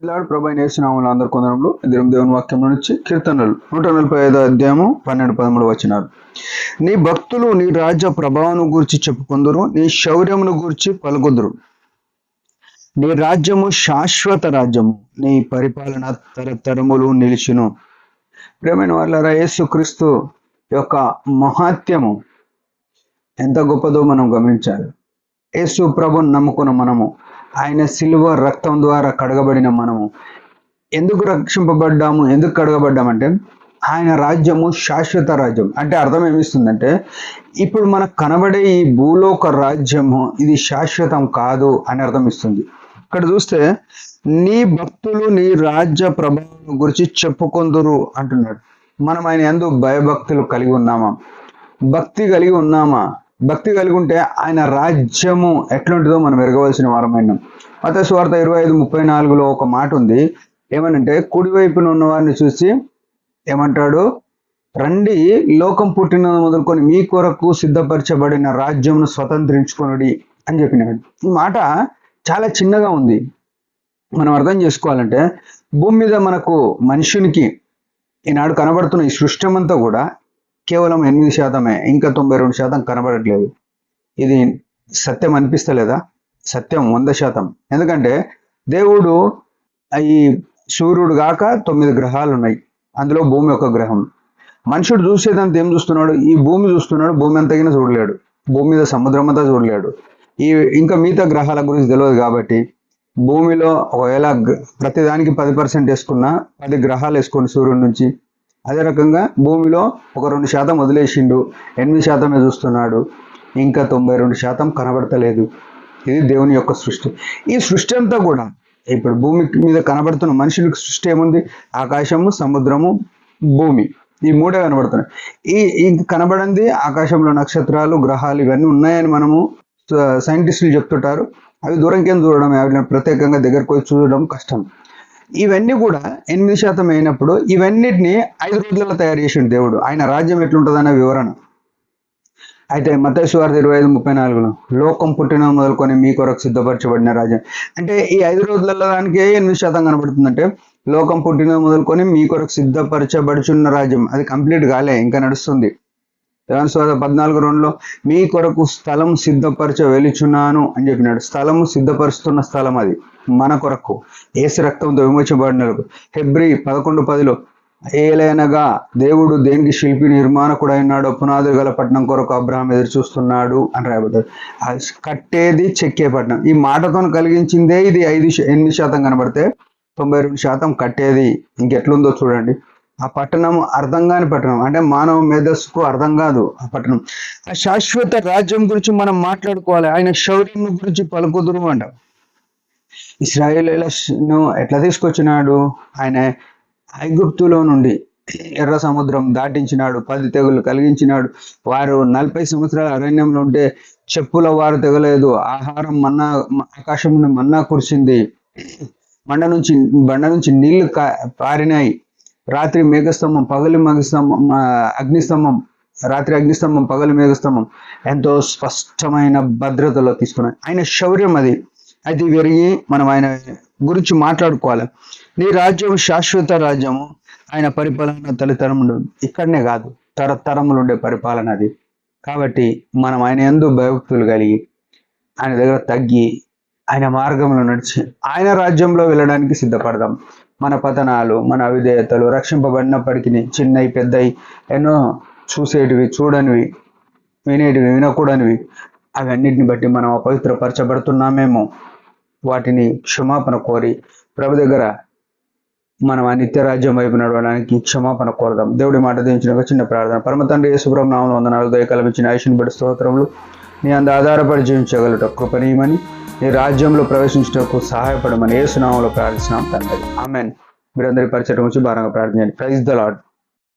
Lord ప్రభు అయిన యేసు నామములో అందరి కొందరంలో దేవుని వాక్యం నుంచి కీర్తనలు 145 అధ్యాయము 12-13 వచనాలు. నీ భక్తులు నీ రాజ్య ప్రభావం గురించి చెప్పుకుందరు, నీ శౌర్యమును గురించి పలుకుదురు. నీ రాజ్యము శాశ్వత రాజ్యము, నీ పరిపాలన తరతరములు నిలిచును. ప్రియమైన వాళ్ళారా, యేసుక్రీస్తు యొక్క మహాత్యము ఎంత గొప్పదో మనం గమనించాలి. యేసు ప్రభుని నమ్ముకున్న మనము, ఆయన శిలువ రక్తం ద్వారా కడగబడిన మనము ఎందుకు రక్షింపబడ్డాము, ఎందుకు కడగబడ్డామంటే ఆయన రాజ్యము శాశ్వత రాజ్యం. అంటే అర్థం ఏమిస్తుందంటే, ఇప్పుడు మనకు కనబడే ఈ భూలోక రాజ్యము ఇది శాశ్వతం కాదు అని అర్థం ఇస్తుంది. ఇక్కడ చూస్తే నీ భక్తులు నీ రాజ్య ప్రభావం గురించి చెప్పుకొందురు అంటున్నాడు. మనం ఆయన యందు భయభక్తులు కలిగి ఉన్నామా, భక్తి కలిగి ఉన్నామా? భక్తి కలిగి ఉంటే ఆయన రాజ్యము ఎట్లుంటుందో మనం ఎరగవలసిన వారమైనాం. మత్తయి సువార్త 25:34 ఒక మాట ఉంది. ఏమనంటే, కుడివైపున ఉన్న వారిని చూసి ఏమంటాడు, రండి లోకం పుట్టిన మొదలుకొని మీ కొరకు సిద్ధపరచబడిన రాజ్యమును స్వతంత్రించుకొనుడి అని చెప్పినాడు. ఈ మాట చాలా చిన్నగా ఉంది. మనం అర్థం చేసుకోవాలంటే, భూమి మీద మనకు మనుషునికి ఈనాడు కనబడుతున్న ఈ సృష్టం అంతా కూడా కేవలం 8%, ఇంకా 92% కనబడట్లేదు. ఇది సత్యం అనిపిస్తలేదా? సత్యం 100%. ఎందుకంటే దేవుడు ఈ సూర్యుడు కాక 9 గ్రహాలు ఉన్నాయి, అందులో భూమి ఒక గ్రహం. మనుషుడు చూసేదంతా ఏం చూస్తున్నాడు? ఈ భూమి చూస్తున్నాడు. భూమి అంతగిన చూడలేడు, భూమి మీద సముద్రం అంతా చూడలేడు. ఇంకా మిగతా గ్రహాల గురించి తెలియదు. కాబట్టి భూమిలో ఒకవేళ ప్రతిదానికి 10% వేసుకున్నా 10 గ్రహాలు వేసుకోండి సూర్యుడి నుంచి. అదే రకంగా భూమిలో ఒక 2% వదిలేసిండు, 8% చూస్తున్నాడు, ఇంకా 92% కనబడతలేదు. ఇది దేవుని యొక్క సృష్టి. ఈ సృష్టి అంతా కూడా ఇప్పుడు భూమి మీద కనబడుతున్న మనుషులకు సృష్టి ఏముంది? ఆకాశము, సముద్రము, భూమి, ఈ మూడే కనబడుతున్నాయి. ఈ కనబడింది ఆకాశంలో నక్షత్రాలు, గ్రహాలు ఇవన్నీ ఉన్నాయని మనము సైంటిస్టులు చెప్తుంటారు. అవి దూరంకేం చూడడం, అవి ప్రత్యేకంగా దగ్గరకు పోయి చూడడం కష్టం. ఇవన్నీ కూడా 8% అయినప్పుడు ఇవన్నిటిని 5 రోజులలో తయారు చేసిండు దేవుడు. ఆయన రాజ్యం ఎట్లుంటుందనే వివరణ. అయితే మత్తయి సువార్త 25:34 లోకం పుట్టిన మొదలుకొని మీ కొరకు సిద్ధపరచబడిన రాజ్యం అంటే ఈ 5 రోజులలో దానికి 8% కనబడుతుందంటే, లోకం పుట్టిన మొదలుకొని మీ కొరకు సిద్ధపరచబడుచున్న రాజ్యం అది కంప్లీట్ కాలే, ఇంకా నడుస్తుంది. యోహాను సువార్త 14:2 మీ కొరకు స్థలం సిద్ధపరచ వెలుచున్నాను అని చెప్పినాడు. స్థలము సిద్ధపరుస్తున్న స్థలం అది మన కొరకు, యేసు రక్తంతో విమోచబడినకు. హెబ్రీ 11:10 ఏలైనగా దేవుడు దేనికి శిల్పి నిర్మాణకుడు అయినాడో పునాదులు గల పట్టణం కొరకు అబ్రహాం ఎదురు చూస్తున్నాడు అని రాయబడ్డాడు. కట్టేది చెక్కే పట్టణం. ఈ మాటతో కలిగించిందే ఇది 8% కనబడితే 92% కట్టేది. ఇంకెట్లుందో చూడండి. ఆ పట్టణం అర్థం కాని పట్టణం, అంటే మానవ మేధస్సుకు అర్థం కాదు ఆ పట్టణం. ఆ శాశ్వత రాజ్యం గురించి మనం మాట్లాడుకోవాలి. ఆయన శౌర్యం గురించి పలుకుదురు అంట. ఇశ్రాయేలీయులను ఎట్లా తీసుకొచ్చినాడు? ఆయన ఐగుప్తులో నుండి ఎర్ర సముద్రం దాటించినాడు, 10 తెగులు కలిగించినాడు. వారు 40 సంవత్సరాల అరణ్యంలో ఉంటే చెప్పుల వారు తెగలేదు. ఆహారం మన్నా, ఆకాశం నుండి మన్నా కురిసింది. బండ నుంచి నీళ్లు పారినాయి. రాత్రి మేఘస్తంభం, పగలు మేఘస్తంభం, అగ్నిస్తంభం, రాత్రి అగ్నిస్తంభం, పగలు మేఘస్తంభం. ఎంతో స్పష్టమైన భద్రతలో తీసుకున్నాయి. ఆయన శౌర్యం అది. అది విరిగి మనం ఆయన గురించి మాట్లాడుకోవాలి. నీ రాజ్యం శాశ్వత రాజ్యము, ఆయన పరిపాలన తరతరములు, ఇక్కడనే కాదు తరతరములు ఉండే పరిపాలన అది. కాబట్టి మనం ఆయన యందు భయభక్తులు కలిగి ఆయన దగ్గర తగ్గి ఆయన మార్గంలో నడిచి ఆయన రాజ్యంలో వెళ్ళడానికి సిద్ధపడదాం. మన పతనాలు, మన అవిధేయతలు రక్షింపబడినప్పటికీ చిన్నవి పెద్దవి ఎన్నో చూసేటివి, చూడనివి, వినేటివి, వినకూడనివి, అవన్నిటిని బట్టి మనం అపవిత్రపరచబడుతున్నామేమో వాటిని క్షమాపణ కోరి ప్రభు దగ్గర మనం ఆ నిత్య రాజ్యం వైపు నడవడానికి క్షమాపణ కోరదాం. దేవుడి మాట దించిన ఒక చిన్న ప్రార్థన. పరమ తండ్రి యేసు ప్రభు నామములో వందనాలు. దయకల్పించిన ఆయుష్ని బట్టి స్తోత్రములు. నీ అందు ఆధారపడి జీవించగలట కృపనీయమని, నీ రాజ్యంలో ప్రవేశించటకు సహాయపడమని యేసు నామములో ప్రార్థిస్తున్నాం తండ్రి. ఆమెన్. మీరందరి పరిచయం వచ్చి భారంగా ప్రార్థించండి. Praise the lord.